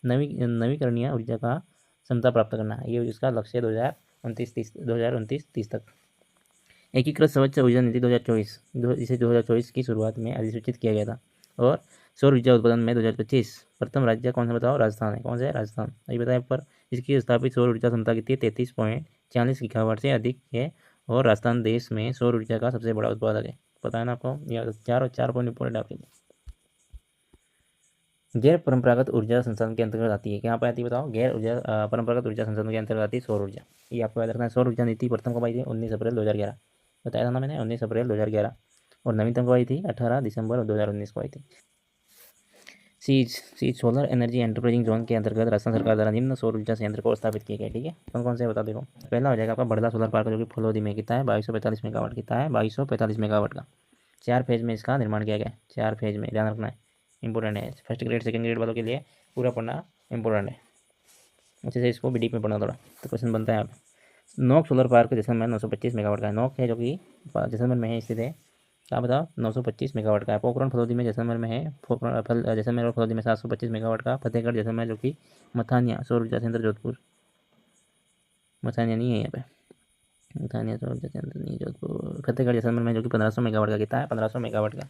नवीकरणीय ऊर्जा का क्षमता प्राप्त करना है। ये इसका लक्ष्य है 2029-30 तक। एकीकृत स्वच्छ ऊर्जा नीति 2024 इसे 2024 की शुरुआत में अधिसूचित किया गया था और सौर ऊर्जा उत्पादन में 2025 प्रथम राज्य कौन सा बताओ? राजस्थान है। कौन सा है? राजस्थान। अभी बताया पर इसकी स्थापित सौर ऊर्जा क्षमता कितनी है? 33.40 गीगावाट से अधिक है और राजस्थान देश में सौर ऊर्जा का सबसे बड़ा उत्पादक है। पता है ना आपको? यह 4 पॉइंट इंपॉर्टेंट आपके लिए। गैर परंपरागत ऊर्जा संसाधन के अंतर्गत आती है। क्या पे आती है बताओ? गैर ऊर्जा परंपरागत ऊर्जा संसाधन के अंतर्गत आती है सौर ऊर्जा। ये आपको याद रखना है। सौर ऊर्जा नीति प्रथम कब आई थी? 19 अप्रैल 2011। बताया था ना मैंने, 19 अप्रैल 2011। और नवीनतम कब आई थी? 18 दिसंबर 2019 को आई थी। SEEZ solar energy enterprising zone के अंतर्गत राजस्थान सरकार द्वारा निम्न सौर ऊर्जा संयंत्र को स्थापित किए गए, ठीक है। कौन कौन से बता देखो। पहला हो जाएगा आपका बड़ला सोलर पार्क, जो कि फलोदी में कितना है? 2245 मेगावाट। कितना है? 2245 मेगावाट का 4 फेज में इसका निर्माण किया गया। 4 फेज में, ध्यान रखना है, इंपॉर्टेंट है। फर्स्ट ग्रेड सेकंड ग्रेड वालों के लिए पूरा पढ़ना इंपॉर्टेंट है, अच्छे से इसको भी डीप में पढ़ना थोड़ा। तो क्वेश्चन बनता है आप नोक सोलर पार्क जैसलमेर 925 मेगावाट का है। नोक है जो कि जैसलमेर में है, स्थित है। क्या बताओ? 925 मेगावाट का है। पोखरण फलोदी में जैसलमेर में है। जैसलमेर और फलोदी में 725 मेगावाट का। फतेहगढ़ जैसलमेर जो कि मथानिया सौर ऊर्जा केंद्र जोधपुर, मथानिया नहीं है यहाँ पे, मथानिया सौर ऊर्जा केंद्र नहीं जोधपुर। फतेहगढ़ जैसलमेर में जो कि 1500 मेगावाट का। कितना है? 1500 मेगावाट का,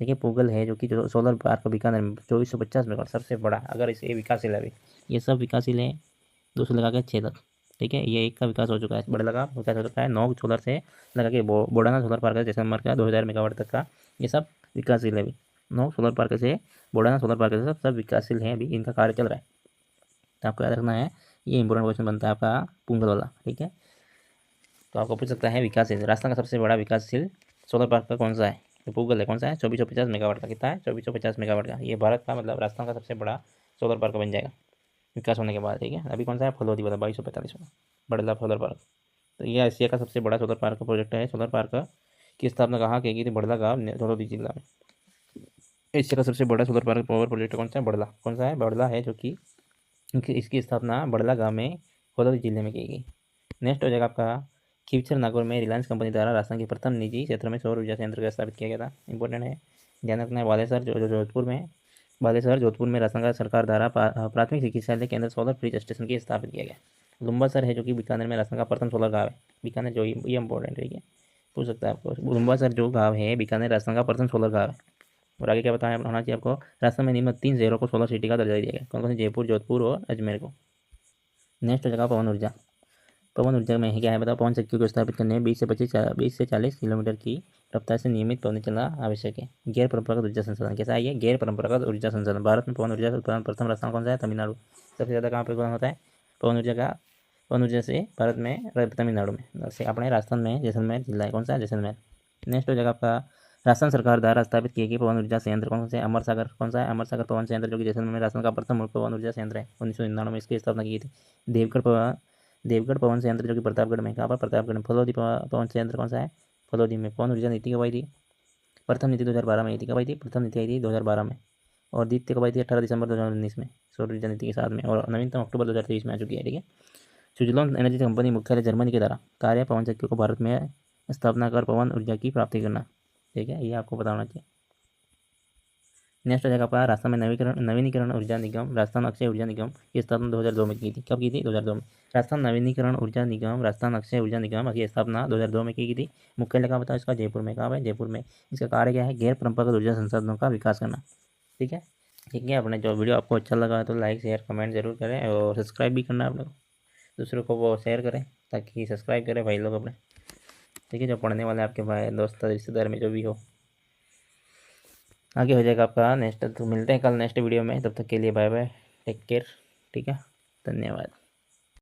ठीक है। पूगल है जो कि जो सोलर पार्क बीकानेर में 2450 मेगावाट, सबसे बड़ा। अगर इसे विकासशील है अभी, ये सब विकासशील है 200 लगा के 6 तक, ठीक है। ये एक का विकास हो चुका है, बड़े लगा विकास हो चुका है। नोक सोलर से लगा के बोडाना सोलर पार्क है जैसलमेर का 2000 मेगावाट तक का, ये सब विकासशील है अभी। नोक सोलर पार्क से बोडाना सोलर पार्क से सब विकासशील है, अभी इनका कार्य चल रहा है। तो आपको याद रखना है, ये इंपॉर्टेंट क्वेश्चन बनता है आपका पुंगल वाला, ठीक है। तो आपको पूछ सकता है विकासशील राजस्थान का सबसे बड़ा विकासशील सोलर पार्क का कौन सा है? तो पूगल है। कौन सा है? 2450 मेगावाट का। कितना है? 2450 मेगावाट का। ये भारत का मतलब राजस्थान का सबसे बड़ा सोलर पार्क बन जाएगा विकास होने के बाद, ठीक है। अभी कौन सा है? फलोदी वाला 2245 में बड़ला सोलर पार्क। तो ये एशिया का सबसे बड़ा सोलर पार्क का प्रोजेक्ट है। सोलर पार्क की स्थापना कहाँ की गई थी? बड़ला गाँव फलोदी जिला में। एशिया का सबसे बड़ा सोलर पार्क पावर प्रोजेक्ट कौन सा है? बड़ला। कौन सा है? बड़ला है, जो कि इसकी स्थापना बड़ला गाँव में फलोदी जिले में की गई। नेक्स्ट हो जाएगा आपका खीवसर नागौर में रिलायंस कंपनी द्वारा राजस्थान के प्रथम निजी क्षेत्र में सौर ऊर्जा संयंत्र स्थापित किया गया था। इंपॉर्टेंट है, ध्यान रखना है। बालेसर जोधपुर में, बालेसर जोधपुर में राजस्थान का सरकार द्वारा प्राथमिक चिकित्सालय केंद्र सोलर फ्रीज स्टेशन की स्थापित किया गया। लुम्बासर है जो कि बीकानेर में राजस्थान का प्रथम सोलर गाँव है। बीकानेर जो ये इंपॉर्टेंट है, ठीक है, पूछ सकता है आपको। लुम्बासर जो गाँव है बीकानेर राजस्थान का प्रथम सोलर गाँव है। और आगे क्या बताया होना चाहिए आपको? राजस्थान में निम्न 3 शहरों को सोलर सिटी का दर्जा दिया गया। कौन कौन से? जयपुर, जोधपुर और अजमेर को। नेक्स्ट हो जाएगा पवन ऊर्जा। पवन ऊर्जा में क्या है बताओ? पवन शक्ति को स्थापित करने में 20 से 40 किलोमीटर की रफ्तार से नियमित पवन चलना आवश्यक है। गैर परंपरागत ऊर्जा संसाधन कैसा है? ये गैर परंपरागत ऊर्जा संसाधन। भारत में पवन ऊर्जा उत्पादन प्रथम राजस्थान कौन सा है? तमिलनाडु। सबसे ज़्यादा कहाँ पर उत्पादन होता है पवन ऊर्जा का? पवन ऊर्जा से भारत में तमिलनाडु में, अपने राजस्थान में जैसलमेर जिला है। कौन सा है? जैसलमेर। नेक्स्ट हो जाएगा आपका राजस्थान सरकार द्वारा स्थापित किए गए पवन ऊर्जा संयंत्र कौन से? अमर सागर। कौन सा है? अमर सागर पवन संयंत्र, जो कि जैसलमेर में राजस्थान का प्रथम पवन ऊर्जा संयंत्र है। 1999 में इसकी स्थापना की गई थी। देवगढ़ पवन संयंत्र जो कि प्रतापगढ़ में, कहाँ पर? प्रतापगढ़ में। फलोदी पवन संयंत्र कौन सा है? फलोदी में। पवन ऊर्जा नीति कब आई थी? प्रथम नीति 2012 में आई थी। कब आई थी? प्रथम नीति आई थी 2012 में। और द्वितीय कब आई थी? 18 दिसंबर 2019 में, सौर ऊर्जा नीति के साथ में। और नवीनतम अक्टूबर 2023 में आ चुकी है, ठीक है। स्विट्जरलैंड एनर्जी कंपनी मुख्यालय जर्मनी के द्वारा कार्य पवन शक्ति को भारत में स्थापना कर पवन ऊर्जा की प्राप्ति करना, ठीक है, ये आपको पता होना चाहिए। नेक्स्ट हो जाएगा आपका राजस्थान में नवीनीकरण ऊर्जा निगम, राजस्थान अक्षय ऊर्जा निगम की स्थापना 2002 में की थी। कब की थी? 2002 में। राजस्थान नवीनीकरण ऊर्जा निगम, राजस्थान अक्षय ऊर्जा निगम की स्थापना 2002 में की गई थी। मुख्यालय कहाँ बताओ इसका? जयपुर में। कहाँ है? जयपुर में। इसका कार्य क्या है? गैर परंपरागत ऊर्जा संसाधनों का विकास करना, ठीक है। ठीक है, अपने जो वीडियो आपको अच्छा लगा तो लाइक शेयर कमेंट जरूर करें और सब्सक्राइब भी करना आप लोग, दूसरों को वो शेयर करें ताकि सब्सक्राइब करें भाई लोग अपने, ठीक है, जो पढ़ने वाले आपके भाई दोस्त रिश्तेदार में जो भी हो। आगे हो जाएगा आपका नेक्स्ट। तो मिलते हैं कल नेक्स्ट वीडियो में, तब तक के लिए बाय बाय, टेक केयर। ठीक है, धन्यवाद।